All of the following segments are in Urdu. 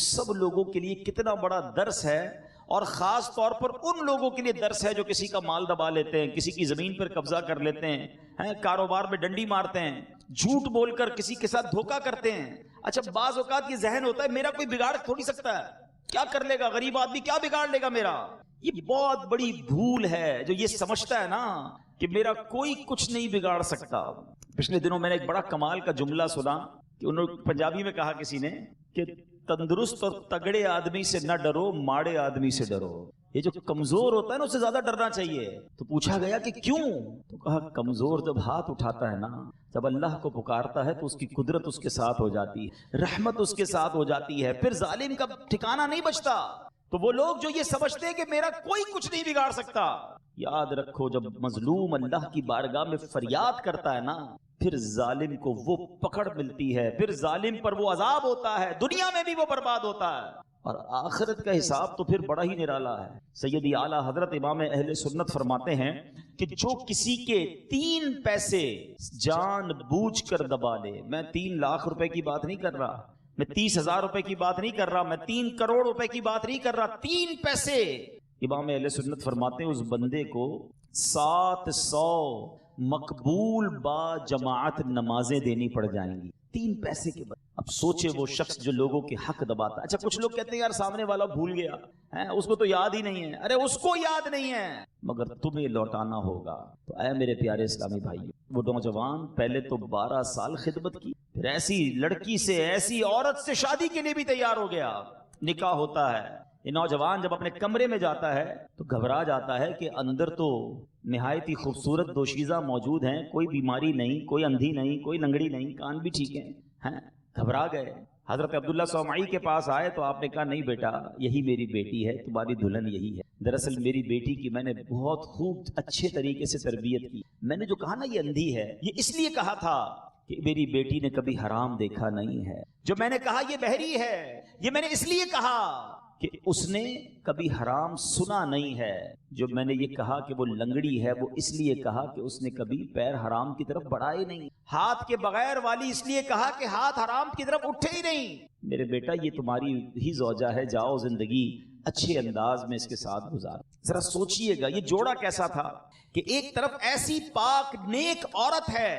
سب لوگوں کے لیے کتنا بڑا درس ہے، اور خاص طور پر ان لوگوں کے لیے درس ہے جو کسی کا مال دبا لیتے ہیں، کسی کی زمین پر قبضہ کر لیتے ہیں، کاروبار میں ڈنڈی مارتے ہیں، جھوٹ بول کر کسی کے ساتھ دھوکہ کرتے ہیں۔ اچھا بعض اوقات یہ ذہن ہوتا ہے میرا کوئی بگاڑ تھوڑی سکتا ہے، کیا کر لے گا غریب آدمی، کیا بگاڑ لے گا میرا۔ یہ بہت بڑی بھول ہے جو یہ سمجھتا ہے نا کہ میرا کوئی کچھ نہیں بگاڑ سکتا۔ پچھلے دنوں میں نے ایک بڑا کمال کا جملہ سنا کہ انہوں نے پنجابی میں کہا کسی نے کہ تندرست اور تگڑے آدمی سے نہ ڈرو، ماڑے آدمی سے ڈرو۔ یہ جو کمزور ہوتا ہے نا اس سے زیادہ ڈرنا چاہیے۔ تو پوچھا گیا کہ کیوں؟ تو کہا کمزور جب ہاتھ اٹھاتا ہے نا، جب اللہ کو پکارتا ہے تو اس کی قدرت اس کے ساتھ ہو جاتی ہے، رحمت اس کے ساتھ ہو جاتی ہے، پھر ظالم کا ٹھکانہ نہیں بچتا۔ تو وہ لوگ جو یہ سمجھتے ہیں کہ میرا کوئی کچھ نہیں بگاڑ سکتا، یاد رکھو جب مظلوم اللہ کی بارگاہ میں فریاد کرتا ہے نا، پھر ظالم کو وہ پکڑ ملتی ہے، پھر ظالم پر وہ عذاب ہوتا ہے، دنیا میں بھی وہ برباد ہوتا ہے، اور آخرت کا حساب تو پھر بڑا ہی نرالا ہے۔ سیدی اعلیٰ حضرت امام اہل سنت فرماتے ہیں کہ جو کسی کے 3 پیسے جان بوجھ کر دبا لے، میں 3 لاکھ روپے کی بات نہیں کر رہا، میں 30,000 روپے کی بات نہیں کر رہا، میں 3 کروڑ روپے کی بات نہیں کر رہا، 3 پیسے، امام اہل سنت فرماتے ہیں اس بندے کو 700 مقبول با جماعت نمازیں دینی پڑ جائیں گی 3 پیسے کے بعد۔ اب سوچے وہ شخص جو لوگوں کے حق دباتا ہے۔ اچھا کچھ لوگ کہتے ہیں یار سامنے والا بھول گیا، اس کو تو یاد ہی نہیں ہے۔ ارے اس کو یاد نہیں ہے مگر تمہیں لوٹانا ہوگا۔ تو اے میرے پیارے اسلامی بھائیو، وہ نوجوان پہلے تو 12 سال خدمت کی، پھر ایسی لڑکی سے، ایسی عورت سے شادی کے لیے بھی تیار ہو گیا، نکاح ہوتا ہے۔ یہ نوجوان جب اپنے کمرے میں جاتا ہے تو گھبرا جاتا ہے کہ اندر تو نہایت ہی خوبصورت دوشیزہ موجود ہیں، کوئی بیماری نہیں، کوئی اندھی نہیں، کوئی لنگڑی نہیں، کان بھی ٹھیک ہیں۔ گھبرا گئے، حضرت عبداللہ صومعی کے پاس آئے تو آپ نے کہا نہیں بیٹا، یہی میری بیٹی ہے، تمہاری دلہن یہی ہے۔ دراصل میری بیٹی کی میں نے بہت خوب اچھے طریقے سے تربیت کی۔ میں نے جو کہا نا یہ اندھی ہے، یہ اس لیے کہا تھا کہ میری بیٹی نے کبھی حرام دیکھا نہیں ہے۔ جو میں نے کہا یہ بہری ہے، یہ میں نے اس لیے کہا کہ اس نے کبھی حرام سنا نہیں ہے۔ جو میں نے یہ کہا کہ وہ لنگڑی ہے، وہ اس لیے کہا کہ اس نے کبھی پیر حرام کی طرف بڑھائے نہیں۔ ہاتھ کے بغیر والی اس لیے کہا کہ ہاتھ حرام کی طرف اٹھے ہی نہیں۔ میرے بیٹا یہ تمہاری ہی زوجہ ہے، جاؤ زندگی اچھے انداز میں اس کے ساتھ گزار۔ ذرا سوچئے گا یہ جوڑا کیسا تھا کہ ایک طرف ایسی پاک نیک عورت ہے،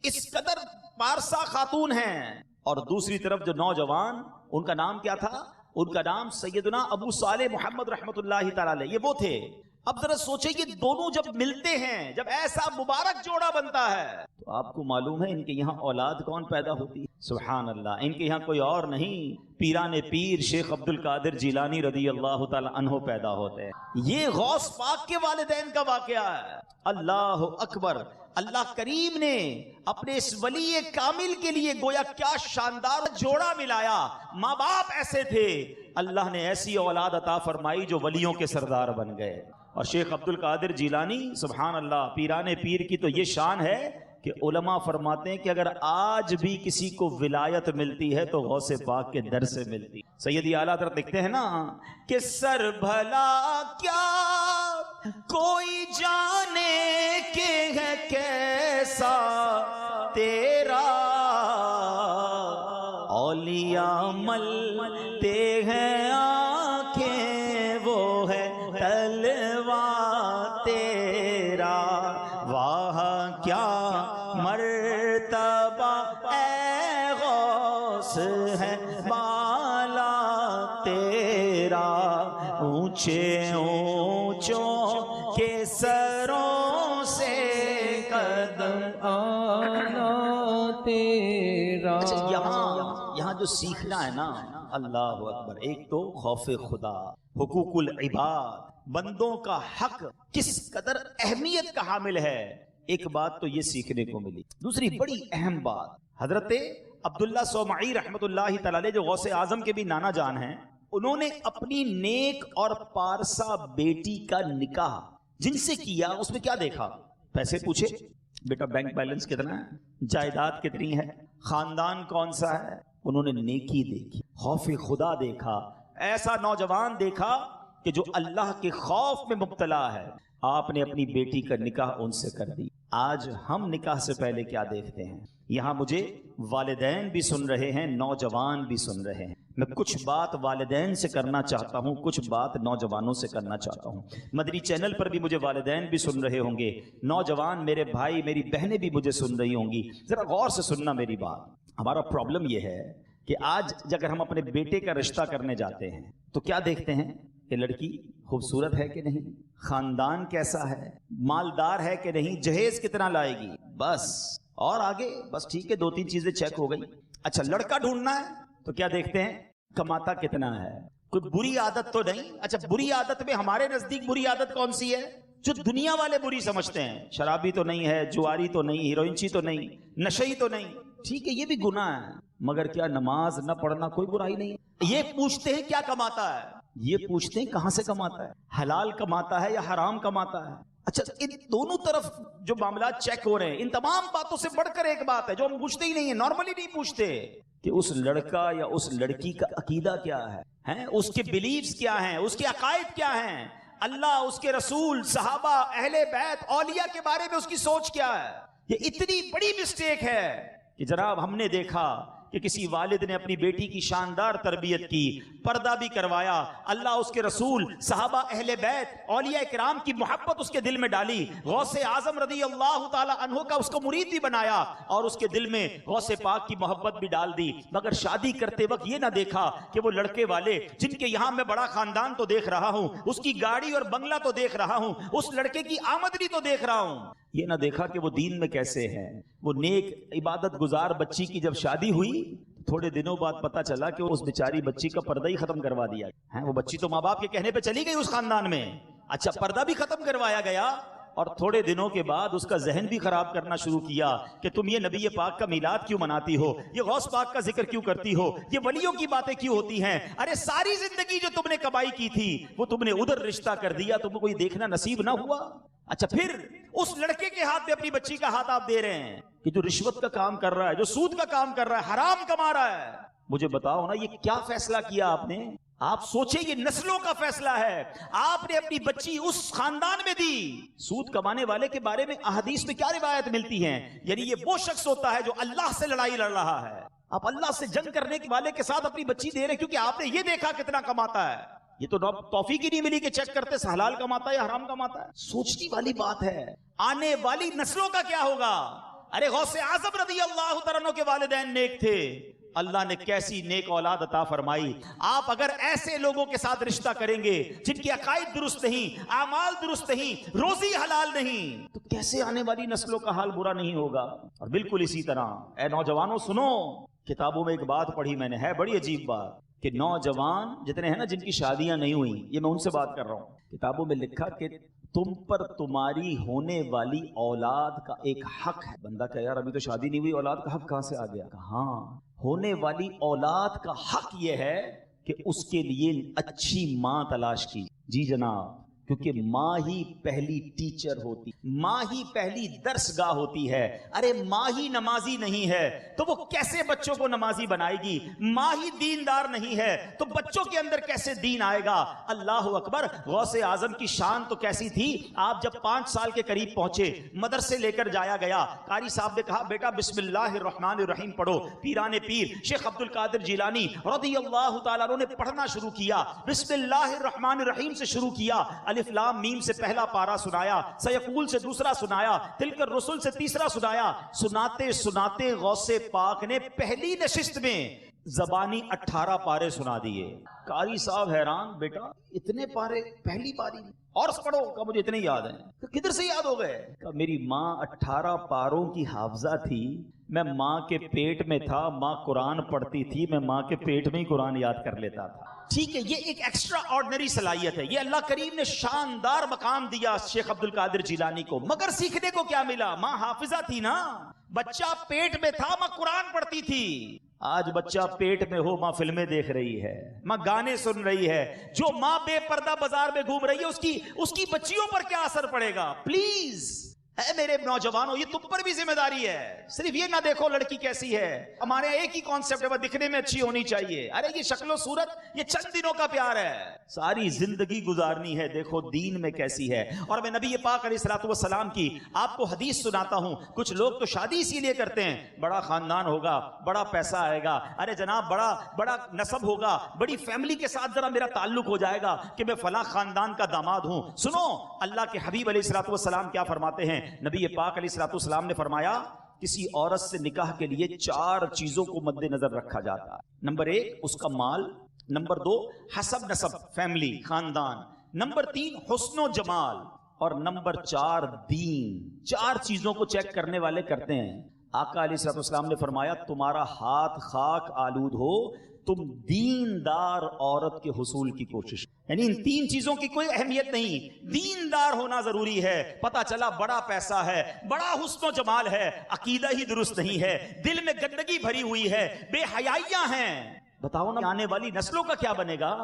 اس قدر پارسا خاتون ہیں، اور دوسری طرف جو نوجوان، ان کا نام کیا تھا؟ ان کا نام سیدنا ابو صالح محمد رحمت اللہ تعالی علیہ، یہ وہ تھے۔ اب ذرا سوچیں یہ دونوں جب ملتے ہیں، جب ایسا مبارک جوڑا بنتا ہے، تو آپ کو معلوم ہے ان کے یہاں اولاد کون پیدا ہوتی ہے؟ سبحان اللہ، ان کے یہاں کوئی اور نہیں، پیران پیر شیخ عبد القادر جیلانی رضی اللہ تعالی عنہ پیدا ہوتے ہیں۔ یہ غوث پاک کے والدین کا واقعہ ہے۔ اللہ اکبر، اللہ کریم نے اپنے اس ولی کامل کے لیے گویا کیا شاندار جوڑا ملایا۔ ماں باپ ایسے تھے، اللہ نے ایسی اولاد عطا فرمائی جو ولیوں کے سردار بن گئے۔ اور شیخ عبد القادر جیلانی سبحان اللہ، پیران پیر کی تو یہ شان ہے کہ علماء فرماتے ہیں کہ اگر آج بھی کسی کو ولایت ملتی ہے تو غوث پاک کے در سے ملتی۔ سیدی اعلیٰ حضرت لکھتے ہیں نا کہ سر بھلا کیا کوئی جانے کہ ہے کیسا تیرا، اولیاء ملتے ہیں آنکھیں وہ ہے تلوہ تیرا، واہ کیا مرتبہ اے غوث ہے بالا تیرا، اونچے اونچوں کے سروں سے قدم آنا تیرا۔ یہاں جو سیکھنا ہے نا، اللہ اکبر، ایک تو خوف خدا، حقوق العباد، بندوں کا حق کس قدر اہمیت کا حامل ہے، ایک بات تو یہ سیکھنے کو ملی۔ دوسری بڑی اہم بات، حضرت عبداللہ صومعی رحمت اللہ تعالی علیہ جو غوث اعظم کے بھی نانا جان ہیں، انہوں نے اپنی نیک اور پارسا بیٹی کا نکاح جن سے کیا، اس میں کیا دیکھا؟ پیسے پوچھے، بیٹا بینک بیلنس کتنا ہے، جائیداد کتنی ہے، خاندان کون سا ہے؟ انہوں نے نیکی دیکھی، خوف خدا دیکھا، ایسا نوجوان دیکھا کہ جو اللہ کے خوف میں مبتلا ہے۔ آپ نے اپنی بیٹی کا نکاح ان سے کر دی۔ آج ہم نکاح سے پہلے کیا دیکھتے ہیں؟ یہاں مجھے والدین بھی سن رہے ہیں، نوجوان بھی سن رہے ہیں۔ میں کچھ بات والدین سے کرنا چاہتا ہوں، کچھ بات نوجوانوں سے کرنا چاہتا ہوں۔ مدنی چینل پر بھی مجھے والدین بھی سن رہے ہوں گے، نوجوان میرے بھائی میری بہنیں بھی مجھے سن رہی ہوں گی، ذرا غور سے سننا میری بات۔ ہمارا پرابلم یہ ہے کہ آج اگر ہم اپنے بیٹے کا رشتہ کرنے جاتے ہیں تو کیا دیکھتے ہیں کہ لڑکی خوبصورت ہے کہ نہیں، خاندان کیسا ہے، مالدار ہے کہ نہیں، جہیز کتنا لائے گی، بس اور آگے بس ٹھیک ہے 2-3 چیزیں چیک ہو گئی۔ اچھا لڑکا ڈھونڈنا ہے تو کیا دیکھتے ہیں، کماتا کتنا ہے، کوئی بری عادت تو نہیں۔ اچھا بری عادت میں ہمارے نزدیک بری عادت کون سی ہے جو دنیا والے بری سمجھتے ہیں؟ شرابی تو نہیں ہے، جواری تو نہیں، ہیروئنچی تو نہیں، نشئی تو نہیں، ٹھیک ہے یہ بھی گناہ ہے، مگر کیا نماز نہ پڑھنا کوئی برائی نہیں ہے؟ یہ پوچھتے ہیں کیا کماتا ہے، یہ پوچھتے ہیں کہاں سے کماتا ہے، حلال کماتا ہے یا حرام کماتا ہے۔ اچھا ان دونوں طرف جو معاملات چیک ہو رہے ہیں، ان تمام باتوں سے بڑھ کر ایک بات ہے جو ہم پوچھتے ہی نہیں ہیں، نارملی نہیں پوچھتے کہ اس لڑکا یا اس لڑکی کا عقیدہ کیا ہے، اس کے بلیفز کیا ہیں، اس کے عقائد کیا ہیں، اللہ، اس کے رسول، صحابہ، اہل بیت، اولیاء کے بارے میں اس کی سوچ کیا ہے۔ یہ اتنی بڑی مسٹیک ہے کہ جناب ہم نے دیکھا کہ کسی والد نے اپنی بیٹی کی شاندار تربیت کی، پردہ بھی کروایا، اللہ، اس کے رسول، صحابہ، اہل بیت، اولیاء کرام کی محبت اس کے دل میں ڈالی، غوث اعظم رضی اللہ تعالی عنہ کا اس کو مرید بھی بنایا اور اس کے دل میں غوث پاک کی محبت بھی ڈال دی، مگر شادی کرتے وقت یہ نہ دیکھا کہ وہ لڑکے والے جن کے یہاں میں بڑا خاندان تو دیکھ رہا ہوں، اس کی گاڑی اور بنگلہ تو دیکھ رہا ہوں، اس لڑکے کی آمدنی تو دیکھ رہا ہوں، یہ نہ دیکھا کہ وہ دین میں کیسے ہے۔ وہ نیک عبادت گزار بچی کی جب شادی ہوئی تھوڑے دنوں بعد پتا چلا کہ اس بیچاری بچی کا پردہ ہی ختم کروا دیا ہے۔ وہ بچی تو ماں باپ کے کہنے پہ چلی گئی اس خاندان میں، اچھا پردہ بھی ختم کروایا گیا، اور تھوڑے دنوں کے بعد اس کا ذہن بھی خراب کرنا شروع کیا کہ تم یہ نبی پاک کا میلاد کیوں مناتی ہو، یہ غوث پاک کا ذکر کیوں کرتی ہو، یہ ولیوں کی باتیں کیوں ہوتی ہیں، ارے ساری زندگی جو تم نے کمائی کی تھی وہ تم نے ادھر رشتہ کر دیا، تم کو کوئی دیکھنا نصیب نہ ہوا۔ اچھا پھر اس لڑکے کے ہاتھ میں اپنی بچی کا ہاتھ آپ دے رہے ہیں کہ جو رشوت کا کام کر رہا ہے، جو سود کا کام کر رہا ہے، حرام کما رہا ہے۔ مجھے بتاؤ نا یہ کیا فیصلہ کیا آپ نے؟ آپ سوچیں یہ نسلوں کا فیصلہ ہے، آپ نے اپنی بچی اس خاندان میں دی۔ سود کمانے والے کے بارے میں احادیث میں کیا روایت ملتی ہیں؟ یعنی یہ وہ شخص ہوتا ہے جو اللہ سے لڑائی لڑ رہا ہے، آپ اللہ سے جنگ کرنے والے کے ساتھ اپنی بچی دے رہے کیونکہ آپ نے یہ دیکھا کتنا کماتا ہے۔ یہ تو توفیق ہی نہیں ملی کہ چیک کرتے حلال کماتا ہے یا حرام کماتا ہے۔ سوچنے والی بات ہے آنے والی نسلوں کا کیا ہوگا۔ ارے غوث اعظم رضی اللہ تعالیٰ عنہ کے والدین نیک تھے، اللہ نے کیسی نیک اولاد عطا فرمائی۔ آپ اگر ایسے لوگوں کے ساتھ رشتہ کریں گے جن کی عقائد درست نہیں، اعمال درست نہیں، روزی حلال نہیں، تو کیسے آنے والی نسلوں کا حال برا نہیں ہوگا۔ اور بالکل اسی طرح اے نوجوانوں سنو، کتابوں میں ایک بات پڑھی میں نے، ہے بڑی عجیب بات، کہ نوجوان جتنے ہیں نا جن کی شادیاں نہیں ہوئی، یہ میں ان سے بات کر رہا ہوں، کتابوں میں لکھا کہ تم پر تمہاری ہونے والی اولاد کا ایک حق ہے۔ بندہ کہ یار ابھی تو شادی نہیں ہوئی، اولاد کا حق کہاں سے آ گیا؟ ہاں، ہونے والی اولاد کا حق یہ ہے کہ اس کے لیے اچھی ماں تلاش کی۔ جی جناب، کیونکہ ماں ہی پہلی ٹیچر ہوتی، ماں ہی پہلی درس گاہ ہوتی ہے۔ ارے ماں ہی نمازی نہیں ہے تو وہ کیسے بچوں کو نمازی بنائے گی؟ ماں ہی دیندار نہیں ہے تو بچوں کے اندر کیسے دین آئے گا؟ اللہ اکبر۔ غوث اعظم کی شان تو کیسی تھی، آپ جب 5 سال کے قریب پہنچے، مدرسے لے کر جایا گیا، قاری صاحب نے کہا بیٹا بسم اللہ الرحمن الرحیم پڑھو۔ پیران پیر شیخ عبد القادر جیلانی رضی اللہ تعالیٰ عنہ نے پڑھنا شروع کیا، بسم اللہ الرحمن الرحیم سے شروع کیا، الف لام میم سے پہلا پارا سنایا، سیقول سے دوسرا سنایا، تلک الرسل سے تیسرا سنایا۔ سناتے سناتے غوث پاک نے پہلی نشست میں زبانی 18 پارے سنا دیے۔ قاری صاحب حیران، بیٹا اتنے پارے پہلی باری میں؟ اور پڑھو، کہ مجھے اتنے یاد ہیں۔ کدھر سے یاد ہو گئے؟ کہ میری ماں 18 پاروں کی حافظہ تھی، میں ماں کے پیٹ میں تھا، ماں قرآن پڑھتی تھی، میں ماں کے پیٹ میں ہی قرآن یاد کر لیتا تھا۔ ٹھیک ہے، یہ ایک ایکسٹرا آرڈنری صلاحیت ہے، یہ اللہ کریم نے شاندار مقام دیا شیخ عبد القادر جیلانی کو، مگر سیکھنے کو کیا ملا؟ ماں حافظہ تھی نا، بچہ پیٹ میں تھا، ماں قرآن پڑھتی تھی۔ آج بچہ پیٹ میں ہو، ماں فلمیں دیکھ رہی ہے، ماں گانے سن رہی ہے، جو ماں بے پردہ بازار میں گھوم رہی ہے اس کی بچیوں پر کیا اثر پڑے گا؟ پلیز اے میرے نوجوانوں، یہ تم پر بھی ذمہ داری ہے. صرف یہ نہ دیکھو لڑکی کیسی ہے. ہمارے ایک ہی کانسیپٹ ہے، وہ دکھنے میں اچھی ہونی چاہیے. ارے یہ شکل و صورت یہ چند دنوں کا پیار ہے، ساری زندگی گزارنی ہے. دیکھو دین میں کیسی ہے. اور میں نبی پاک علیہ الصلوۃ والسلام کی آپ کو حدیث سناتا ہوں. کچھ لوگ تو شادی اسی لیے کرتے ہیں، بڑا خاندان ہوگا، بڑا پیسہ آئے گا، ارے جناب بڑا نسب ہوگا، بڑی فیملی کے ساتھ ذرا میرا تعلق ہو جائے گا کہ میں فلاں خاندان کا داماد ہوں. سنو اللہ کے حبیب علیہ الصلوۃ والسلام کیا فرماتے ہیں. نبی پاک علیہ الصلوۃ والسلام نے فرمایا کسی عورت سے نکاح کے لیے 4 چیزوں کو مد نظر رکھا جاتا ہے. نمبر 1 اس کا مال، نمبر 2 حسب نسب فیملی خاندان، نمبر 3 حسن و جمال، اور نمبر 4 دین. 4 چیزوں کو چیک کرنے والے کرتے ہیں. آقا علیہ الصلوۃ والسلام نے فرمایا تمہارا ہاتھ خاک آلود ہو، تم دیندار عورت کے حصول کی کوشش. یعنی ان 3 چیزوں کی کوئی اہمیت نہیں، دیندار ہونا ضروری ہے. پتا چلا بڑا پیسہ ہے، بڑا حسن و جمال ہے، عقیدہ ہی درست نہیں ہے، دل میں گندگی بھری ہوئی ہے، بے حیائیاں ہیں. بتاؤ نا آنے والی نسلوں کا کیا بنے گا؟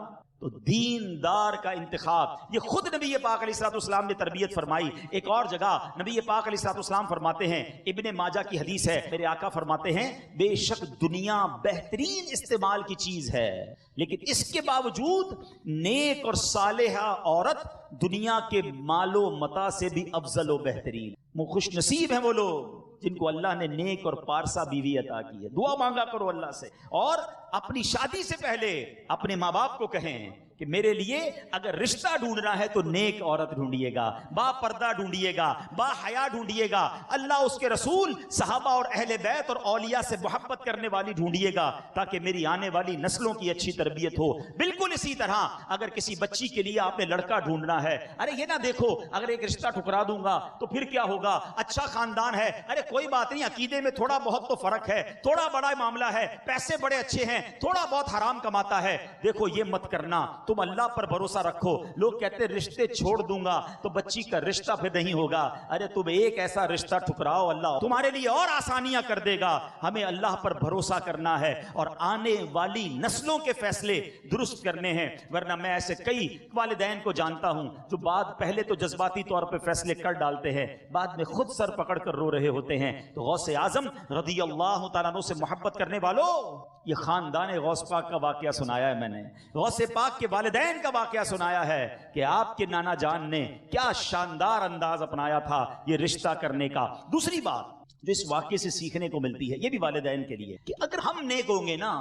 تو دیندار کا انتخاب یہ خود نبی پاک علیہ الصلوۃ والسلام نے تربیت فرمائی. ایک اور جگہ نبی پاک علیہ الصلوۃ والسلام فرماتے ہیں، ابن ماجہ کی حدیث ہے، میرے آقا فرماتے ہیں بے شک دنیا بہترین استعمال کی چیز ہے، لیکن اس کے باوجود نیک اور صالحہ عورت دنیا کے مال و متاع سے بھی افضل و بہترین. خوش نصیب ہیں وہ لوگ جن کو اللہ نے نیک اور پارسا بیوی عطا کی ہے. دعا مانگا کرو اللہ سے، اور اپنی شادی سے پہلے اپنے ماں باپ کو کہیں کہ میرے لیے اگر رشتہ ڈھونڈنا ہے تو نیک عورت ڈھونڈیے گا، با پردہ ڈھونڈیے گا، با حیا ڈھونڈیے گا، اللہ اس کے رسول صحابہ اور اہل بیت اور اولیاء سے محبت کرنے والی ڈھونڈیے گا تاکہ میری آنے والی نسلوں کی اچھی تربیت ہو. بالکل اسی طرح اگر کسی بچی کے لیے آپ نے لڑکا ڈھونڈنا ہے، ارے یہ نہ دیکھو اگر ایک رشتہ ٹھکرا دوں گا تو پھر کیا ہوگا، اچھا خاندان ہے، ارے کوئی بات نہیں، عقیدے میں تھوڑا بہت تو فرق ہے، تھوڑا بڑا معاملہ ہے، پیسے بڑے اچھے ہیں، تھوڑا بہت حرام کماتا ہے. دیکھو یہ مت کرنا، تم اللہ پر بھروسہ رکھو. لوگ کہتے رشتے چھوڑ دوں گا تو بچی کا رشتہ پھر نہیں ہوگا. ارے تم ایک ایسا رشتہ ٹھکراؤ، اللہ تمہارے لیے اور آسانیاں کر دے گا. ہمیں اللہ پر بھروسہ کرنا ہے اور آنے والی نسلوں کے فیصلے درست کرنے ہیں. ورنہ میں ایسے کئی والدین کو جانتا ہوں جو پہلے تو جذباتی طور پہ فیصلے کر ڈالتے ہیں، بعد میں خود سر پکڑ کر رو رہے ہوتے ہیں. تو غوث اعظم رضی اللہ تعالیٰ عنہ سے محبت کرنے والوں، یہ خاندان غوث پاک کا واقعہ سنایا ہے میں نے، غوث پاک کے والدین کا واقعہ سنایا ہے کہ آپ کے نانا جان نے کیا شاندار انداز اپنایا تھا یہ رشتہ کرنے کا. دوسری بات جو اس واقعے سے سیکھنے کو ملتی ہے، یہ بھی والدین کے لیے، کہ اگر ہم نیک ہوں گے نا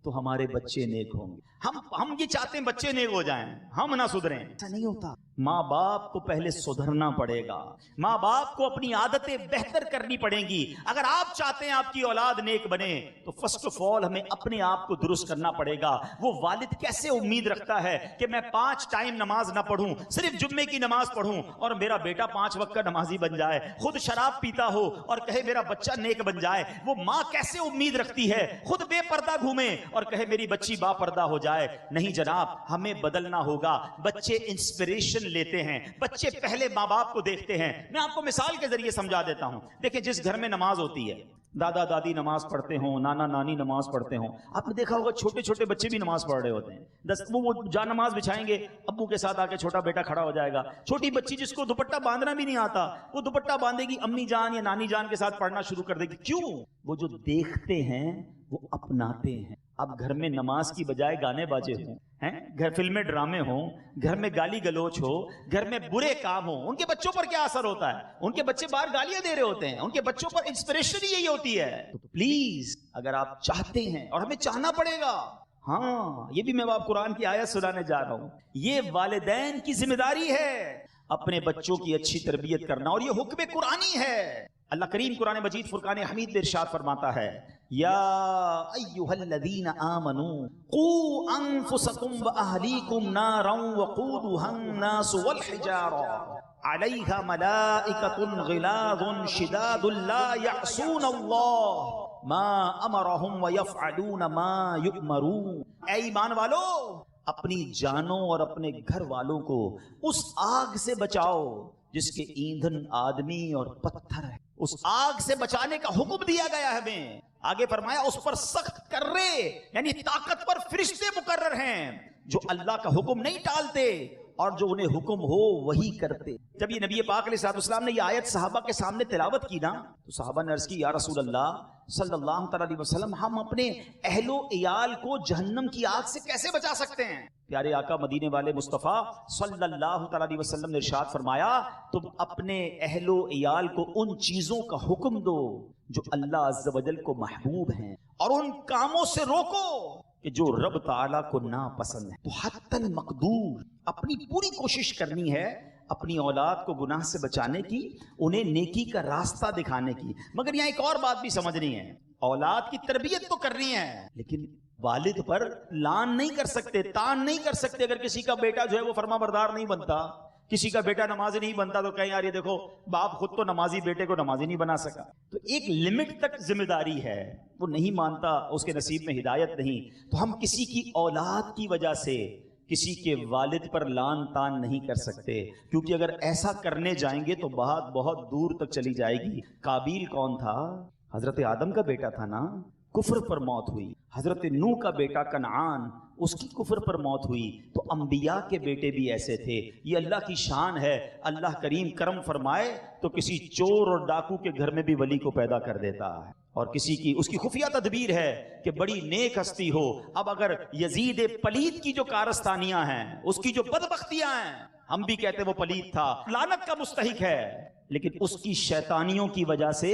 تو ہمارے بچے نیک ہوں گے. ہم یہ چاہتے ہیں بچے نیک ہو جائیں، ہم نہ سدھریں. ایسا نہیں ہوتا. ماں باپ کو پہلے سدھرنا پڑے گا، ماں باپ کو اپنی عادتیں بہتر کرنی پڑیں گی. اگر آپ چاہتے ہیں آپ کی اولاد نیک بنے تو فرسٹ آف آل ہمیں اپنے آپ کو درست کرنا پڑے گا. وہ والد کیسے امید رکھتا ہے کہ میں 5 ٹائم نماز نہ پڑھوں، صرف جمعے کی نماز پڑھوں اور میرا بیٹا 5 وقت کا نمازی بن جائے، خود شراب پیتا ہو اور کہے میرا بچہ نیک بن جائے. وہ ماں کیسے امید رکھتی ہے خود بے پردہ گھومے اور کہے میری بچی با پردہ ہو جائے. نہیں جناب، ہمیں بدلنا ہوگا. بچے انسپریشن لیتے ہیں، بچے پہلے ماں باپ کو دیکھتے ہیں. میں آپ کو مثال کے ذریعے سمجھا دیتا ہوں. دیکھیں جس گھر میں نماز ہوتی ہے، دادا دادی نماز پڑھتے ہوں، نانا نانی نماز پڑھتے ہوں، آپ نے دیکھا ہوگا چھوٹے چھوٹے بچے بھی نماز پڑھ رہے ہوتے ہیں. وہ جا نماز بچھائیں گے، ابو کے ساتھ آ کے چھوٹا بیٹا کھڑا ہو جائے گا. چھوٹی بچی جس کو دوپٹہ باندھنا بھی نہیں آتا، وہ دوپٹہ باندھے گی، امی جان یا نانی جان کے ساتھ پڑھنا شروع کر دے گی. کیوں؟ وہ جو دیکھتے ہیں وہ اپناتے ہیں. اب گھر میں نماز کی بجائے گانے باجے ہوں، گھر فلمیں ڈرامے ہوں، گھر میں گالی گلوچ ہو، گھر میں برے کام ہوں، ان کے بچوں پر کیا اثر ہوتا ہے؟ ان کے بچے باہر گالیاں دے رہے ہوتے ہیں، ان کے بچوں پر انسپریشن ہی یہی ہوتی ہے. تو پلیز اگر آپ چاہتے ہیں، اور ہمیں چاہنا پڑے گا، ہاں یہ بھی میں آپ قرآن کی آیت سنانے جا رہا ہوں، یہ والدین کی ذمہ داری ہے اپنے بچوں کی اچھی تربیت کرنا، اور یہ حکم قرآنی ہے. اللہ کریم قرآن مجید فرقان حمید میں ارشاد فرماتا ہے، یا ایھا الذین آمنوا قوا انفسکم واہلیکم نارا وقودها الناس والحجارہ علیہا ملائکۃ غلاظ شداد لا یعصون اللہ ما امرہم ویفعلون ما یؤمرون. اے ایمان والو، اپنی جانوں اور اپنے گھر والوں کو اس آگ سے بچاؤ جس کے ایندھن آدمی اور پتھر ہے. اس آگ سے بچانے کا حکم دیا گیا ہے ہمیں. آگے فرمایا اس پر سخت کرے، یعنی طاقتور فرشتے مقرر ہیں جو اللہ کا حکم نہیں ٹالتے اور جو انہیں حکم ہو وہی کرتے. جب یہ نبی پاک علیہ السلام نے یہ آیت صحابہ کے سامنے تلاوت کی نا تو صحابہ نے عرض کی یا رسول اللہ صلی اللہ تعالی علیہ وسلم ہم اپنے اہل و عیال کو جہنم کی آگ سے کیسے بچا سکتے ہیں؟ پیارے آقا مدینے والے مصطفیٰ صلی اللہ تعالی علیہ وسلم نے ارشاد فرمایا تم اپنے اہل و عیال کو ان چیزوں کا حکم دو جو اللہ عز و جل کو محبوب ہیں اور ان کاموں سے روکو کہ جو رب تعالیٰ کو ناپسند ہے. تو حتی المقدور اپنی پوری کوشش کرنی ہے اپنی اولاد کو گناہ سے بچانے کی، انہیں نیکی کا راستہ دکھانے کی. مگر یہاں ایک اور بات بھی سمجھنی ہے، اولاد کی تربیت تو کرنی ہے لیکن والد پر لان نہیں کر سکتے، تان نہیں کر سکتے. اگر کسی کا بیٹا جو ہے وہ فرما بردار نہیں بنتا، کسی کا بیٹا نمازی نہیں بنتا تو کہیں یار یہ دیکھو باپ خود تو نمازی بیٹے کو نمازی نہیں بنا سکا. تو ایک لمٹ تک ذمہ داری ہے، وہ نہیں مانتا، اس کے نصیب میں ہدایت نہیں. تو ہم کسی کی اولاد کی وجہ سے کسی کے والد پر لان تان نہیں کر سکتے، کیونکہ اگر ایسا کرنے جائیں گے تو بات بہت دور تک چلی جائے گی. قابیل کون تھا؟ حضرت آدم کا بیٹا تھا نا، کفر پر موت ہوئی. حضرت نوح کا بیٹا کنعان، اس کی کفر پر موت ہوئی. تو انبیاء کے بیٹے بھی ایسے تھے. یہ اللہ کی شان ہے، اللہ کریم کرم فرمائے تو کسی چور اور ڈاکو کے گھر میں بھی ولی کو پیدا کر دیتا ہے، اور کسی کی اس کی خفیہ تدبیر ہے کہ بڑی نیک ہستی ہو. اب اگر یزید پلید کی جو کارستانیاں ہیں، اس کی جو بدبختیاں ہیں، ہم بھی کہتے وہ پلید تھا، لعنت کا مستحق ہے، لیکن اس کی شیطانیوں کی وجہ سے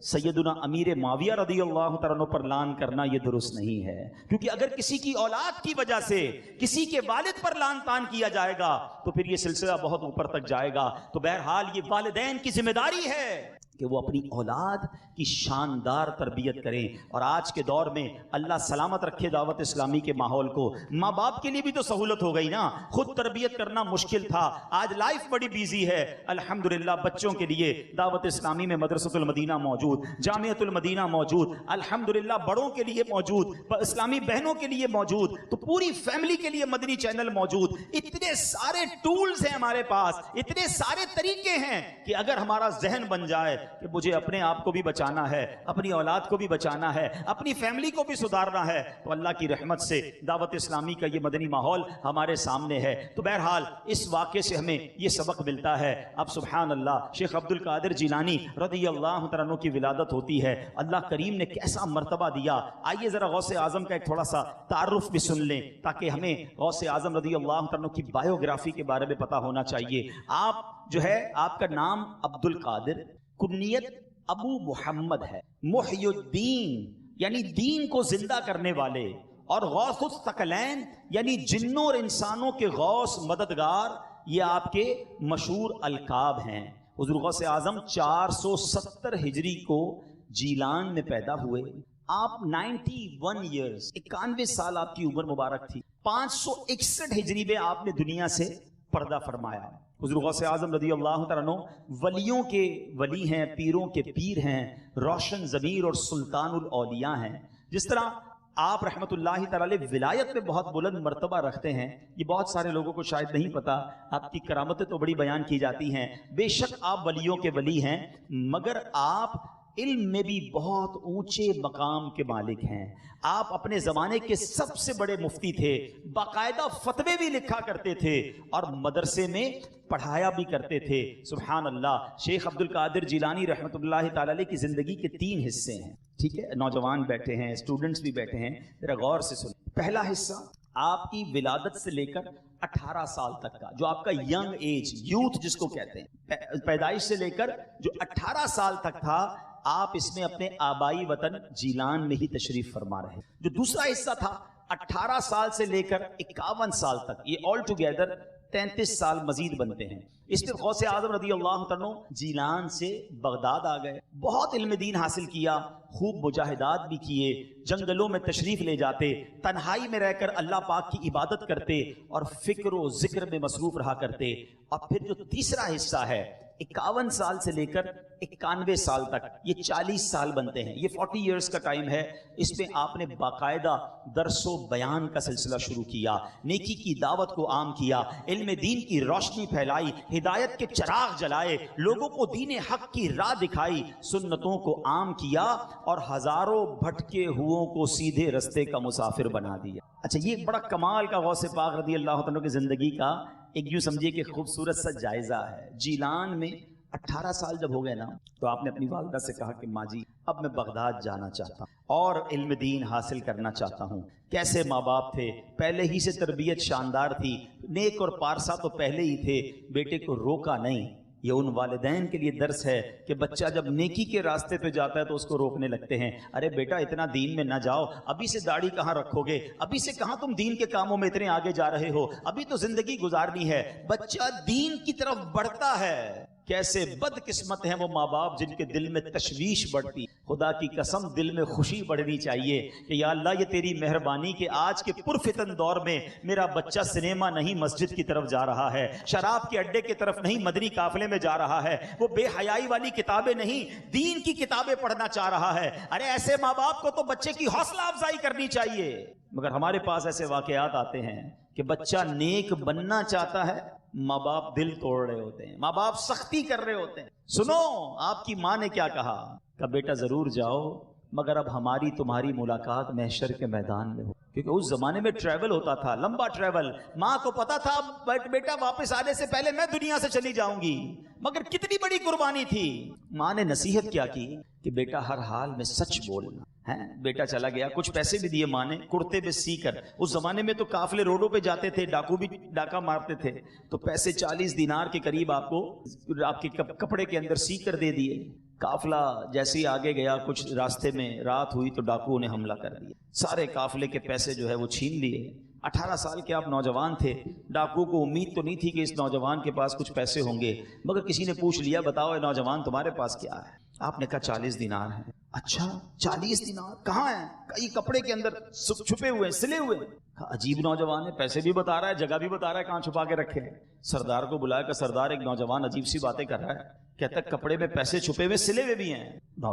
سیدنا امیر معاویہ رضی اللہ تعالیٰ عنہ پر لان کرنا یہ درست نہیں ہے. کیونکہ اگر کسی کی اولاد کی وجہ سے کسی کے والد پر لان تان کیا جائے گا تو پھر یہ سلسلہ بہت اوپر تک جائے گا. تو بہرحال یہ والدین کی ذمہ داری ہے کہ وہ اپنی اولاد کی شاندار تربیت کریں. اور آج کے دور میں اللہ سلامت رکھے دعوت اسلامی کے ماحول کو، ماں باپ کے لیے بھی تو سہولت ہو گئی نا. خود تربیت کرنا مشکل تھا، آج لائف بڑی بیزی ہے. الحمدللہ بچوں کے لیے دعوت اسلامی میں مدرسۃ المدینہ موجود، جامعۃ المدینہ موجود، الحمدللہ بڑوں کے لیے موجود، اسلامی بہنوں کے لیے موجود، تو پوری فیملی کے لیے مدنی چینل موجود. اتنے سارے ٹولز ہیں ہمارے پاس، اتنے سارے طریقے ہیں کہ اگر ہمارا ذہن بن جائے کہ مجھے اپنے آپ کو بھی بچانا ہے، اپنی اولاد کو بھی بچانا ہے، اپنی فیملی کو بھی سدھارنا ہے، تو اللہ کی رحمت سے دعوت اسلامی کا یہ مدنی ماحول ہمارے سامنے ہے. تو بہرحال اس واقعے سے ہمیں یہ سبق ملتا ہے. اب سبحان اللہ شیخ عبد القادر جیلانی رضی اللہ تعالیٰ عنہ کی ولادت ہوتی ہے. اللہ کریم نے کیسا مرتبہ دیا. آئیے ذرا غوث اعظم کا ایک تھوڑا سا تعارف بھی سن لیں تاکہ ہمیں غوث اعظم رضی اللہ تعالیٰ عنہ کی بایوگرافی کے بارے میں پتہ ہونا چاہیے. آپ جو ہے آپ کا نام عبد القادر، کنیت ابو محمد ہے، محی الدین یعنی دین کو زندہ کرنے والے، اور غوث الثقلین یعنی جنوں اور انسانوں کے غوث مددگار، یہ آپ کے مشہور القاب ہیں. حضور غوث اعظم 470 ہجری کو جیلان میں پیدا ہوئے. آپ 91 ایئرز 91 سال آپ کی عمر مبارک تھی. 561 ہجری میں آپ نے دنیا سے پردہ فرمایا. حضور غوث اعظم رضی اللہ تعالیٰ عنہ ولیوں کے ولی ہیں، پیروں کے پیر ہیں، روشن ضمیر اور سلطان الاولیاء ہیں. جس طرح آپ رحمت اللہ تعالی ولایت میں بہت بلند مرتبہ رکھتے ہیں، یہ بہت سارے لوگوں کو شاید نہیں پتا. آپ کی کرامتیں تو بڑی بیان کی جاتی ہیں، بے شک آپ ولیوں کے ولی ہیں، مگر آپ علم میں بھی بہت اونچے مقام کے مالک ہیں. آپ اپنے زمانے کے سب سے بڑے مفتی تھے، باقاعدہ فتوے بھی لکھا کرتے تھے اور مدرسے میں پڑھایا بھی کرتے تھے. سبحان اللہ. شیخ عبد القادر جیلانی رحمت اللہ تعالی علیہ کی زندگی کے 3 حصے ہیں. ٹھیک ہے، نوجوان بیٹھے ہیں، اسٹوڈنٹس بھی بیٹھے ہیں، ذرا غور سے سنیں. پہلا حصہ آپ کی ولادت سے لے کر 18 سال تک کا، جو آپ کا ینگ ایج، یوتھ جس کو کہتے ہیں، پیدائش سے لے کر جو 18 سال تک تھا، آپ اس میں اپنے آبائی وطن جیلان میں ہی تشریف فرما رہے. جو دوسرا حصہ تھا 18 سال سے لے کر 51 سال تک، یہ آل ٹوگیدر 33 سال مزید بنتے ہیں. اس پہ غوث اعظم رضی اللہ عنہ جیلان سے بغداد آ گئے، بہت علم دین حاصل کیا، خوب مجاہدات بھی کیے، جنگلوں میں تشریف لے جاتے، تنہائی میں رہ کر اللہ پاک کی عبادت کرتے اور فکر و ذکر میں مصروف رہا کرتے. اور پھر جو تیسرا حصہ ہے 51 سال سے لے کر 91 سال تک، یہ 40 سال بنتے ہیں، یہ 40 ایئرز کا ٹائم ہے. اس میں آپ نے باقاعدہ درس و بیان کا سلسلہ شروع کیا، نیکی کی دعوت کو عام کیا، علم دین کی روشنی پھیلائی، ہدایت کے چراغ جلائے، لوگوں کو دین حق کی راہ دکھائی، سنتوں کو عام کیا اور ہزاروں بھٹکے ہوئوں کو سیدھے رستے کا مسافر بنا دیا. اچھا یہ بڑا کمال کا غوث پاک رضی اللہ عنہ کی زندگی کا ایک یوں سمجھیے کہ خوبصورت سا جائزہ ہے. جیلان میں 18 سال جب ہو گئے نا تو آپ نے اپنی والدہ سے کہا کہ ماں جی اب میں بغداد جانا چاہتا ہوں اور علم دین حاصل کرنا چاہتا ہوں. کیسے ماں باپ تھے, پہلے ہی سے تربیت شاندار تھی, نیک اور پارسا تو پہلے ہی تھے, بیٹے کو روکا نہیں. یہ ان والدین کے لیے درس ہے کہ بچہ جب نیکی کے راستے پہ جاتا ہے تو اس کو روکنے لگتے ہیں. ارے بیٹا اتنا دین میں نہ جاؤ, ابھی سے داڑھی کہاں رکھو گے, ابھی سے کہاں تم دین کے کاموں میں اتنے آگے جا رہے ہو, ابھی تو زندگی گزارنی ہے. بچہ دین کی طرف بڑھتا ہے. کیسے بد قسمت ہیں وہ ماں باپ جن کے دل میں تشویش بڑھتی. خدا کی قسم دل میں خوشی بڑھنی چاہیے کہ یا اللہ یہ تیری مہربانی کہ آج کے پرفتن دور میں میرا بچہ سنیما نہیں مسجد کی طرف جا رہا ہے, شراب کے اڈے کی طرف نہیں مدنی قافلے میں جا رہا ہے, وہ بے حیائی والی کتابیں نہیں دین کی کتابیں پڑھنا چاہ رہا ہے. ارے ایسے ماں باپ کو تو بچے کی حوصلہ افزائی کرنی چاہیے. مگر ہمارے پاس ایسے واقعات آتے ہیں کہ بچہ نیک بننا چاہتا ہے, ماں باپ دل توڑ رہے ہوتے ہیں, ماں باپ سختی کر رہے ہوتے ہیں. سنو آپ کی ماں نے کیا کہا, کہ بیٹا ضرور جاؤ مگر اب ہماری تمہاری ملاقات محشر کے میدان میں ہو. کیونکہ اس زمانے میں ٹریول ہوتا تھا, لمبا ٹریول. ماں کو پتا تھا بیٹا واپس آنے سے پہلے میں دنیا سے چلی جاؤں گی, مگر کتنی بڑی قربانی تھی. ماں نے نصیحت کیا کی کہ بیٹا ہر حال میں سچ بولنا ہے. بیٹا چلا گیا, کچھ پیسے بھی دیے ماں نے کرتے پہ سی کر. اس زمانے میں تو قافلے روڈوں پہ جاتے تھے, ڈاکو بھی ڈاکہ مارتے تھے, تو پیسے 40 دینار کے قریب آپ کو آپ کے کپڑے کے اندر سی کر دے دیے. قافلہ جیسے ہی آگے گیا, کچھ راستے میں رات ہوئی تو ڈاکوؤں نے حملہ کر دیا, سارے قافلے کے پیسے جو ہے وہ چھین لیے. 18 سال کے آپ نوجوان تھے, ڈاکو کو امید تو نہیں تھی کہ اس نوجوان کے پاس کچھ پیسے ہوں گے, مگر کسی نے پوچھ لیا بتاؤ اے نوجوان تمہارے پاس کیا ہے. آپ نے کہا 40 دینار ہیں. اچھا 40 دینار کہاں ہیں؟ کئی کپڑے کے اندر چھپے ہوئے سلے ہوئے. عجیب نوجوان ہے, پیسے بھی بتا رہا ہے, جگہ بھی بتا رہا ہے کہاں چھپا کے رکھے. سردار کو بلایا کہ سردار ایک نوجوان عجیب سی باتیں کر رہا ہے, کہتا ہے کپڑے میں پیسے چھپے ہوئے سلے ہوئے بھی ہیں.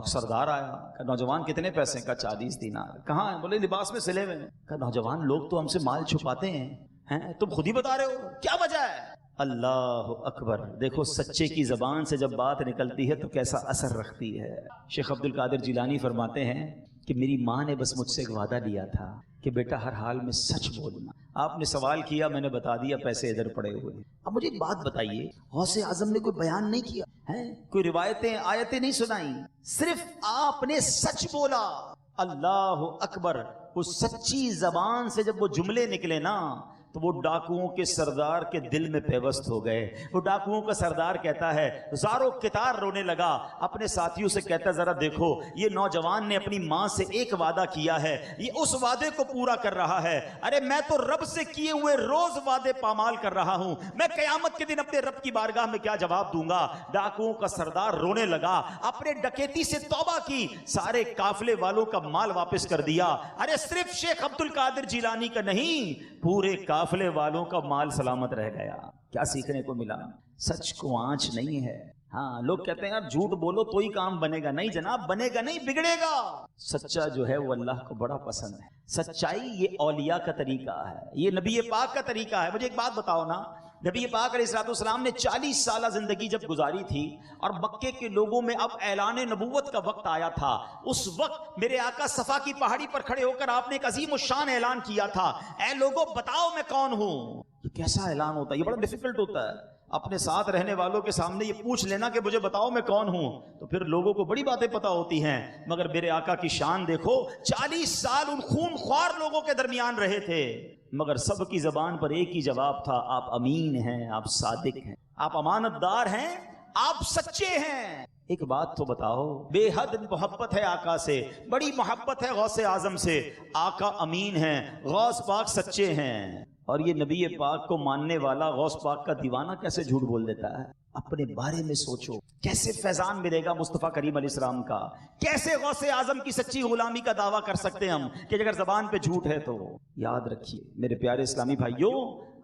سردار آیا کہ نوجوان کتنے پیسے؟ کا 40 دینار. کہاں ہیں؟ بولے لباس میں سلے ہوئے ہیں. کہ نوجوان لوگ تو ہم سے مال چھپاتے ہیں, تم خود ہی بتا رہے ہو, کیا وجہ ہے؟ اللہ اکبر. دیکھو سچے کی زبان سے جب بات نکلتی ہے تو کیسا اثر رکھتی ہے. شیخ عبد القادر جیلانی فرماتے ہیں کہ میری ماں نے بس مجھ سے ایک وعدہ لیا تھا کہ بیٹا ہر حال میں سچ بولنا. آپ نے سوال کیا, میں نے بتا دیا, پیسے ادھر پڑے ہوئے. اب مجھے ایک بات بتائیے, غوث اعظم نے کوئی بیان نہیں کیا ہے, کوئی روایتیں آیتیں نہیں سنائیں, صرف آپ نے سچ بولا. اللہ اکبر. اس سچی زبان سے جب وہ جملے نکلے نا تو وہ ڈاکوؤں کے سردار کے دل میں پیوست ہو گئے. وہ ڈاکوؤں کا سردار کہتا ہے, زارو کتار رونے لگا, اپنے ساتھیوں سے کہتا ذرا دیکھو یہ نوجوان نے اپنی ماں سے ایک وعدہ کیا ہے, یہ اس وعدے کو پورا کر رہا ہے. ارے میں تو رب سے کیے ہوئے روز وعدے پامال کر رہا ہوں, میں قیامت کے دن اپنے رب کی بارگاہ میں کیا جواب دوں گا. ڈاکوؤں کا سردار رونے لگا, اپنے ڈکیتی سے توبہ کی, سارے قافلے والوں کا مال واپس کر دیا. ارے صرف شیخ عبد القادر جیلانی کا نہیں, پورے قافلے والوں کا مال سلامت رہ گیا. کیا سیکھنے کو ملا؟ سچ کو آنچ نہیں ہے. ہاں لوگ کہتے ہیں یار جھوٹ بولو تو ہی کام بنے گا. نہیں جناب, بنے گا نہیں, بگڑے گا. سچا جو ہے وہ اللہ کو بڑا پسند ہے. سچائی یہ اولیاء کا طریقہ ہے, یہ نبی پاک کا طریقہ ہے. مجھے ایک بات بتاؤ نا, نبی پاک علیہ الصلوۃ والسلام نے 40 سالہ زندگی جب گزاری تھی اور مکے کے لوگوں میں اب اعلان نبوت کا وقت آیا تھا, اس وقت میرے آقا صفا کی پہاڑی پر کھڑے ہو کر آپ نے ایک عظیم الشان اعلان کیا تھا, اے لوگوں بتاؤ میں کون ہوں. یہ کیسا اعلان ہوتا ہے, یہ بڑا ڈیفیکلٹ ہوتا ہے. اپنے ساتھ رہنے والوں کے سامنے یہ پوچھ لینا کہ مجھے بتاؤ میں کون ہوں, تو پھر لوگوں کو بڑی باتیں پتا ہوتی ہیں. مگر میرے آقا کی شان دیکھو, 40 سال ان خون خوار لوگوں کے درمیان رہے تھے, مگر سب کی زبان پر ایک ہی جواب تھا, آپ امین ہیں, آپ صادق ہیں, آپ امانت دار ہیں, آپ سچے ہیں. ایک بات تو بتاؤ, بے حد محبت ہے آقا سے, بڑی محبت ہے غوث اعظم سے. آقا امین ہیں, غوث پاک سچے ہیں, اور یہ نبی پاک کو ماننے والا غوث پاک کا دیوانہ کیسے جھوٹ بول دیتا ہے؟ اپنے بارے میں سوچو, کیسے فیضان ملے گا مصطفیٰ کریم علیہ السلام کا, کیسے غوث اعظم کی سچی غلامی کا دعویٰ کر سکتے ہم کہ اگر زبان پہ جھوٹ ہے تو. یاد رکھیے میرے پیارے اسلامی بھائیوں,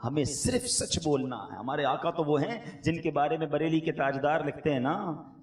ہمیں صرف سچ بولنا ہے. ہمارے آقا تو وہ ہیں جن کے بارے میں بریلی کے تاجدار لکھتے ہیں نا,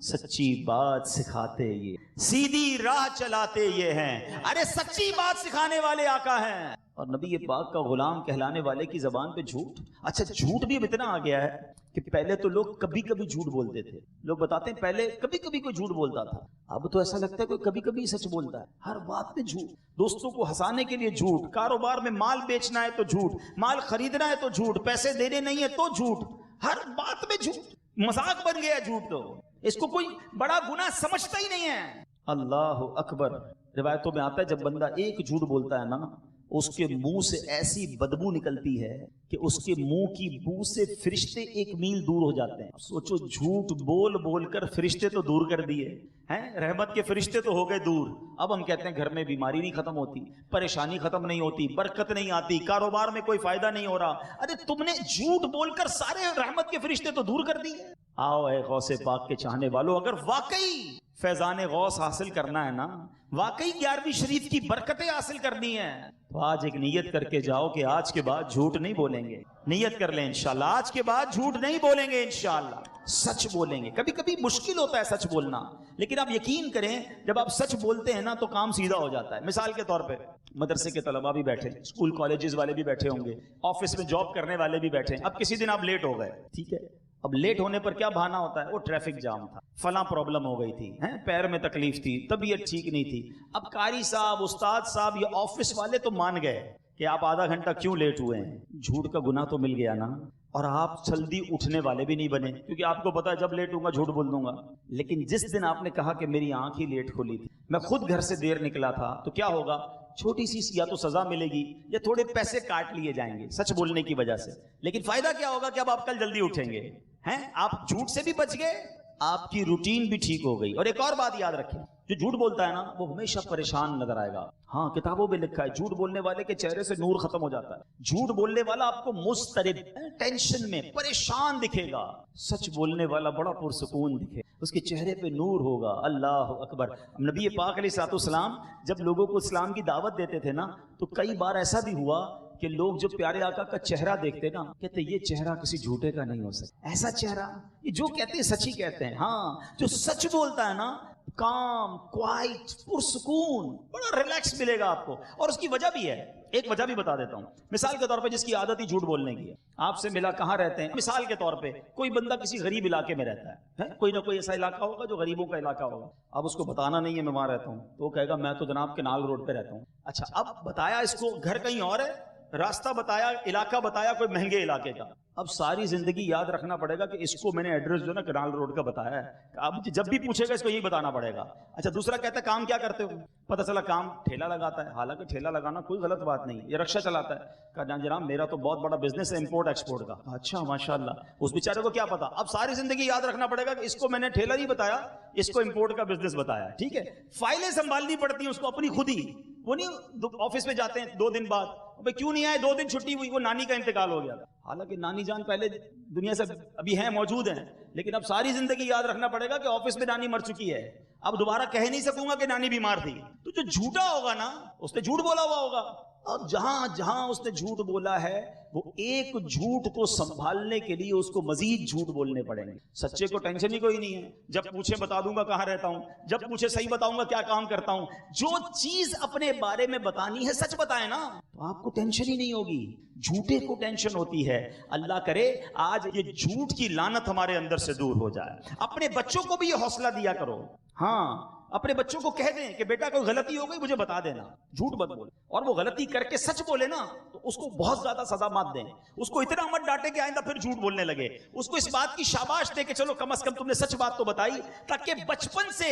سچی بات سکھاتے یہ, سیدھی راہ چلاتے یہ ہیں. ارے سچی بات سکھانے والے آقا ہیں, اور نبی پاک کا غلام کہلانے والے کی زبان پہ جھوٹ. اچھا جھوٹ بھی اب اتنا آ گیا ہے کہ پہلے تو لوگ کبھی کبھی جھوٹ بولتے تھے. لوگ بتاتے ہیں پہلے کبھی کبھی کوئی جھوٹ بولتا تھا. اب تو ایسا لگتا ہے کوئی کبھی کبھی سچ بولتا ہے. ہر بات میں جھوٹ. دوستوں کو ہنسانے کے لیے جھوٹ, کاروبار میں مال بیچنا ہے تو جھوٹ, مال خریدنا ہے تو جھوٹ, پیسے دینے نہیں ہے تو جھوٹ, ہر بات میں جھوٹ. مذاق بن گیا جھوٹ. تو اس کو کوئی بڑا گناہ سمجھتا ہی نہیں ہے. اللہ اکبر. روایتوں میں آتا ہے جب بندہ ایک جھوٹ بولتا ہے نا, اس کے منہ سے ایسی بدبو نکلتی ہے کہ اس کے منہ کی بو سے فرشتے 1 میل دور ہو جاتے ہیں. سوچو, جھوٹ بول بول کر فرشتے تو دور کر دیے ہیں, رحمت کے فرشتے تو ہو گئے دور. اب ہم کہتے ہیں گھر میں بیماری نہیں ختم ہوتی, پریشانی ختم نہیں ہوتی, برکت نہیں آتی, کاروبار میں کوئی فائدہ نہیں ہو رہا. ارے تم نے جھوٹ بول کر سارے رحمت کے فرشتے تو دور کر دیے. آؤ اے غوث پاک کے چاہنے والوں, اگر واقعی فیضان غوث حاصل کرنا ہے نا, واقعی 11ویں شریف کی برکتیں حاصل کرنی ہے, تو آج ایک نیت کر کے جاؤ کہ آج کے بعد جھوٹ نہیں بولیں گے. نیت کر لیں انشاءاللہ, آج کے بعد جھوٹ نہیں بولیں گے انشاءاللہ, سچ بولیں گے. کبھی کبھی مشکل ہوتا ہے سچ بولنا, لیکن آپ یقین کریں جب آپ سچ بولتے ہیں نا تو کام سیدھا ہو جاتا ہے. مثال کے طور پہ مدرسے کے طلباء بھی بیٹھے, اسکول کالجز والے بھی بیٹھے ہوں گے, آفس میں جاب کرنے والے بھی بیٹھے. اب کسی دن آپ لیٹ ہو گئے, ٹھیک ہے, اب لیٹ ہونے پر کیا بہانہ ہوتا ہے, وہ ٹریفک جام تھا, فلاں پرابلم ہو گئی تھی, پیر میں تکلیف تھی, طبیعت ٹھیک نہیں تھی. اب قاری صاحب, استاد صاحب, یہ آفس والے تو مان گئے کہ آپ آدھا گھنٹہ کیوں لیٹ ہوئے ہیں. جھوٹ کا گناہ تو مل گیا نا, اور آپ جلدی اٹھنے والے بھی نہیں بنے, کیونکہ آپ کو پتا ہے جب لیٹ ہوں گا جھوٹ بول دوں گا. لیکن جس دن آپ نے کہا کہ میری آنکھ ہی لیٹ کھلی تھی, میں خود گھر سے دیر نکلا تھا, تو کیا ہوگا, چھوٹی سی یا تو سزا ملے گی یا تھوڑے پیسے کاٹ لیے جائیں گے سچ بولنے کی وجہ سے. لیکن فائدہ کیا ہوگا کہ اب آپ کل جلدی اٹھیں گے, ہیں, آپ جھوٹ سے بھی بچ گئے, آپ کی روٹین بھی ٹھیک ہو گئی. اور ایک اور بات یاد رکھیں, جو جھوٹ بولتا ہے نا وہ ہمیشہ پریشان نظر آئے گا. ہاں, کتابوں میں لکھا ہے جھوٹ بولنے والے کے چہرے سے نور ختم ہو جاتا ہے. جھوٹ بولنے والا آپ کو مضطرب, ٹینشن میں, پریشان دکھے گا. سچ بولنے والا بڑا پرسکون دکھے, اس کے چہرے پہ نور ہوگا. اللہ اکبر. نبی پاک علیہ الصلوۃ والسلام جب لوگوں کو اسلام کی دعوت دیتے تھے نا, تو کئی بار ایسا بھی ہوا کہ لوگ جو پیارے آقا کا چہرہ دیکھتے نا, کہتے یہ چہرہ کسی جھوٹے کا نہیں ہو سکتا. ایسا چہرہ, یہ جو کہتے ہیں سچ ہی کہتے ہیں. ہاں, جو سچ بولتا ہے نا, کام, کوائٹ, پرسکون, بڑا ریلیکس ملے گا آپ کو. اور اس کی وجہ بھی ہے, ایک وجہ بھی بتا دیتا ہوں. مثال کے طور پہ جس کی عادت ہی جھوٹ بولنے کی ہے, آپ سے ملا کہاں رہتے ہیں, مثال کے طور پہ کوئی بندہ کسی غریب علاقے میں رہتا ہے, کوئی نہ کوئی ایسا علاقہ ہوگا جو غریبوں کا علاقہ ہوگا. اب اس کو بتانا نہیں ہے میں وہاں رہتا ہوں, تو وہ کہے گا میں تو جناب کینال روڈ پہ رہتا ہوں. اچھا, اب بتایا اس کو گھر کہیں اور ہے, راستہ بتایا, علاقہ بتایا کوئی مہنگے علاقے کا. اب ساری زندگی یاد رکھنا پڑے گا کہ اس کو میں نے ایڈریس جو نا کینال روڈ کا بتایا ہے, اب جب بھی پوچھے گا اس کو یہی بتانا پڑے گا. اچھا, دوسرا کہتا ہے کام کیا کرتے ہو, پتہ چلا کام ٹھیلا لگاتا ہے, حالانکہ ٹھیلا لگانا کوئی غلط بات نہیں, یہ رکشہ چلاتا ہے. کہا جناب میرا تو بہت بڑا بزنس ہے امپورٹ ایکسپورٹ کا. اچھا ماشاءاللہ, اس بیچارے کو کیا پتا. اب ساری زندگی یاد رکھنا پڑے گا کہ اس کو میں نے ٹھیلا نہیں بتایا, اس کو امپورٹ کا بزنس بتایا. ٹھیک ہے, فائلیں سنبھالنی پڑتی ہیں اس کو اپنی خود ہی. وہ نہیں آفس میں جاتے ہیں 2 دن بعد, بھائی کیوں نہیں آئے, 2 دن چھٹی ہوئی, وہ نانی کا انتقال ہو گیا تھا. حالانکہ نانی جان پہلے دنیا سے ابھی ہیں, موجود ہیں, لیکن اب ساری زندگی یاد رکھنا پڑے گا کہ آفس میں نانی مر چکی ہے. اب دوبارہ کہہ نہیں سکوں گا کہ نانی بیمار تھی. تو جو جھوٹا ہوگا نا, اس نے جھوٹ بولا ہوا ہوگا. اب جہاں جہاں اس نے جھوٹ بولا ہے, وہ ایک جھوٹ کو سنبھالنے کے لیے اس کو مزید جھوٹ بولنے پڑیں گے. سچے کو ٹینشن ہی کوئی نہیں ہے, جب پوچھے بتا دوں گا کہاں رہتا ہوں, جب پوچھے صحیح بتاؤں گا کیا کام کرتا ہوں. جو چیز اپنے بارے میں بتانی ہے سچ بتائیں نا, تو آپ کو ٹینشن ہی نہیں ہوگی. جھوٹے کو ٹینشن ہوتی ہے. اللہ کرے آج یہ جھوٹ کی لعنت ہمارے اندر سے دور ہو جائے. اپنے بچوں کو بھی یہ حوصلہ دیا کرو. ہاں, اپنے بچوں کو کہہ دیں کہ بیٹا کوئی غلطی ہو گئی مجھے بتا دینا, جھوٹ مت بول. اور وہ غلطی کر کے سچ بولے نا, تو اس کو بہت زیادہ سزا مت دیں. اس کو اتنا مت ڈانٹے کہ آئندہ پھر جھوٹ بولنے لگے. اس کو اس بات کی شاباش دے کہ چلو کم از کم تم نے سچ بات تو بتائی, تاکہ بچپن سے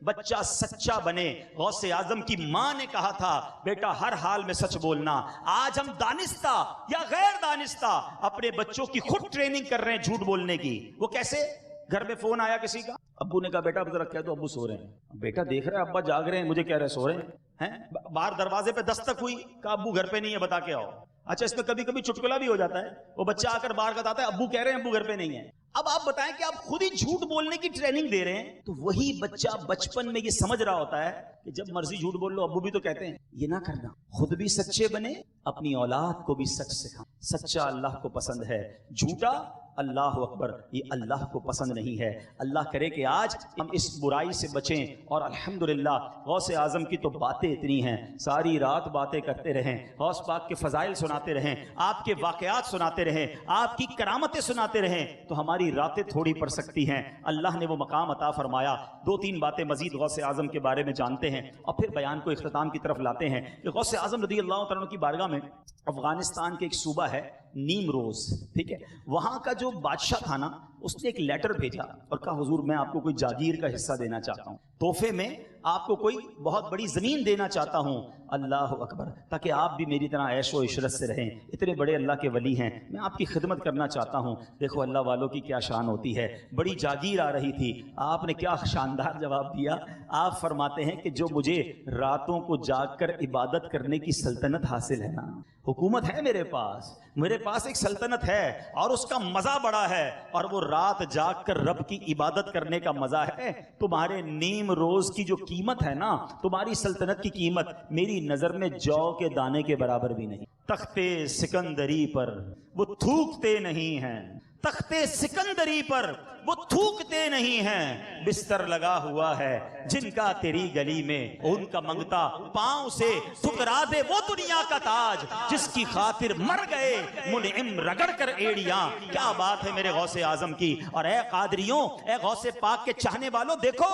بچہ سچا بنے. غوث اعظم کی ماں نے کہا تھا بیٹا ہر حال میں سچ بولنا. آج ہم دانستہ یا غیر دانستہ اپنے بچوں کی خود ٹریننگ کر رہے ہیں جھوٹ بولنے کی. وہ کیسے, گھر میں فون آیا کسی کا, ابو نے کہا بیٹا ذرا کہہ دو ابو سو رہے ہیں. بیٹا دیکھ رہا ہے ابا جاگ رہے ہیں, مجھے کہہ رہے سو رہے ہیں. باہر دروازے پہ دستک ہوئی, کہا ابو گھر پہ نہیں ہے بتا کے آؤ. اچھا, اس میں کبھی کبھی چٹکلا بھی ہو جاتا ہے, وہ بچہ آ کر باہر بتاتا ہے ابو کہہ رہے ہیں ابو گھر پہ نہیں ہے. اب آپ بتائیں کہ آپ خود ہی جھوٹ بولنے کی ٹریننگ دے رہے ہیں, تو وہی بچہ بچپن میں یہ سمجھ رہا ہوتا ہے کہ جب مرضی جھوٹ بول لو. ابو بھی تو کہتے ہیں یہ نہ کرنا, خود بھی سچے بنے, اپنی اولاد کو بھی سچ سکھا. سچا اللہ کو پسند ہے, جھوٹا اللہ اکبر، یہ اللہ کو پسند نہیں ہے۔ اللہ کرے کہ آج ہم اس برائی سے بچیں، اور الحمدللہ غوث اعظم کی تو باتیں اتنی ہیں، ساری رات باتیں کرتے رہیں، غوث پاک کے فضائل سناتے رہیں، آپ کے واقعات سناتے رہیں، آپ کی کرامتیں سناتے رہیں، تو ہماری راتیں تھوڑی پڑ سکتی ہیں۔ اللہ نے وہ مقام عطا فرمایا۔ دو تین باتیں مزید غوث اعظم کے بارے میں جانتے ہیں اور پھر بیان کو اختتام کی طرف لاتے ہیں کہ غوث اعظم رضی اللہ تعالیٰ عنہ کی بارگاہ میں افغانستان کے ایک صوبہ ہے نیمروز، ٹھیک ہے، وہاں کا جو بادشاہ تھا نا، اس نے ایک لیٹر بھیجا اور کہا حضور میں آپ کو کوئی جاگیر کا حصہ دینا چاہتا ہوں، تحفے میں آپ کو کوئی بہت بڑی زمین دینا چاہتا ہوں، اللہ اکبر، تاکہ آپ بھی میری طرح عیش و عشرت سے رہیں، اتنے بڑے اللہ کے ولی ہیں، میں آپ کی خدمت کرنا چاہتا ہوں۔ دیکھو اللہ والوں کی کیا شان ہوتی ہے، بڑی جاگیر آ رہی تھی، آپ نے کیا شاندار جواب دیا۔ آپ فرماتے ہیں کہ جو مجھے راتوں کو جاگ کر عبادت کرنے کی سلطنت حاصل ہے نا، حکومت ہے میرے پاس ایک سلطنت ہے اور اس کا مزہ بڑا ہے، اور وہ رات جاگ کر رب کی عبادت کرنے کا مزہ ہے۔ تمہارے نیم روز کی جو قیمت ہے نا، تمہاری سلطنت کی قیمت میری نظر میں جو کے دانے کے برابر بھی نہیں۔ تختے سکندری پر وہ تھوکتے نہیں ہیں، تختے سکندری پر وہ تھوکتے نہیں ہیں، بستر لگا ہوا ہے جن کا تیری گلی میں، ان کا منگتا پاؤں سے ٹھکرا دے وہ دنیا کا تاج، جس کی خاطر مر گئے منعم رگڑ کر ایڑیاں۔ کیا بات ہے میرے غوث اعظم کی۔ اور اے قادریوں، اے غوث پاک کے چاہنے والوں، دیکھو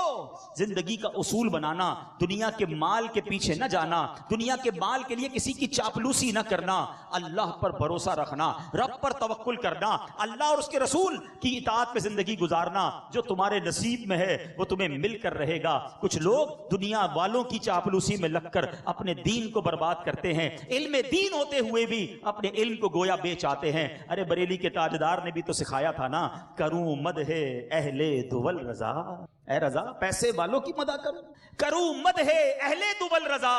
زندگی کا اصول بنانا، دنیا کے مال کے پیچھے نہ جانا، دنیا کے مال کے لیے کسی کی چاپلوسی نہ کرنا، اللہ پر بھروسہ رکھنا، رب پر توکل کرنا، اللہ اور اس کے رسول کی اطاعت پہ زندگی گزارنا۔ جو تمہارے نصیب میں ہے وہ تمہیں مل کر رہے گا۔ کچھ لوگ دنیا والوں کی چاپلوسی میں لگ کر اپنے دین کو برباد کرتے ہیں، علم دین ہوتے ہوئے بھی اپنے علم کو گویا بیچ آتے ہیں۔ ارے بریلی کے تاجدار نے بھی تو سکھایا تھا نا، کروں مدح اہل دول رضا، اے رضا پیسے والوں کی مدح کروں مدح اہل دول رضا،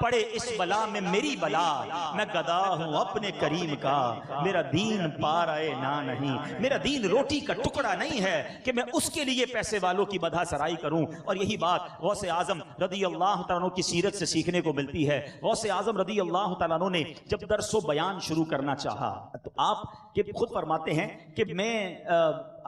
پڑے اس بلا میں میری بلا، میں گدا ہوں اپنے کریم کا، میرا دین پارائے نہ نہیں، میرا دین روٹی کا ٹکڑا نہیں ہے کہ میں اس کے لیے پیسے والوں کی مدح سرائی کروں۔ اور یہی بات غوث اعظم رضی اللہ تعالیٰ عنہ کی سیرت سے سیکھنے کو ملتی ہے۔ غوث اعظم رضی اللہ تعالیٰ عنہ نے جب درس و بیان شروع کرنا چاہا تو آپ کے خود فرماتے ہیں کہ میں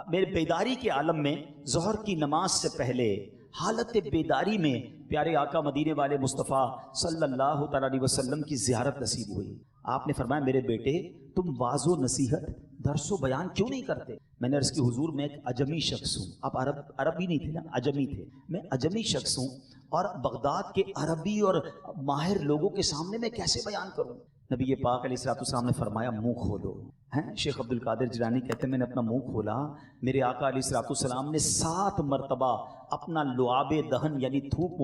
میرے بیداری کے عالم میں ظہر کی نماز سے پہلے حالت بیداری میں پیارے آقا مدینے والے مصطفیٰ صلی اللہ تعالیٰ علیہ وسلم کی زیارت نصیب ہوئی۔ آپ نے فرمایا میرے بیٹے تم واعظ و نصیحت درس و بیان کیوں نہیں کرتے؟ میں نے عرض کی حضور میں ایک عجمی شخص ہوں، آپ عربی نہیں تھے نا، عجمی تھے، میں عجمی شخص ہوں اور بغداد کے عربی اور ماہر لوگوں کے سامنے میں کیسے بیان کروں؟ نبی پاک علیہ السلام نے فرمایا منہ کھولو۔ شیخ عبد القادر جیلانی کہتے ہیں میں نے اپنا منہ کھولا، میرے آقا علیہ السلام نے 7 مرتبہ اپنا لعاب دہن یعنی تھوک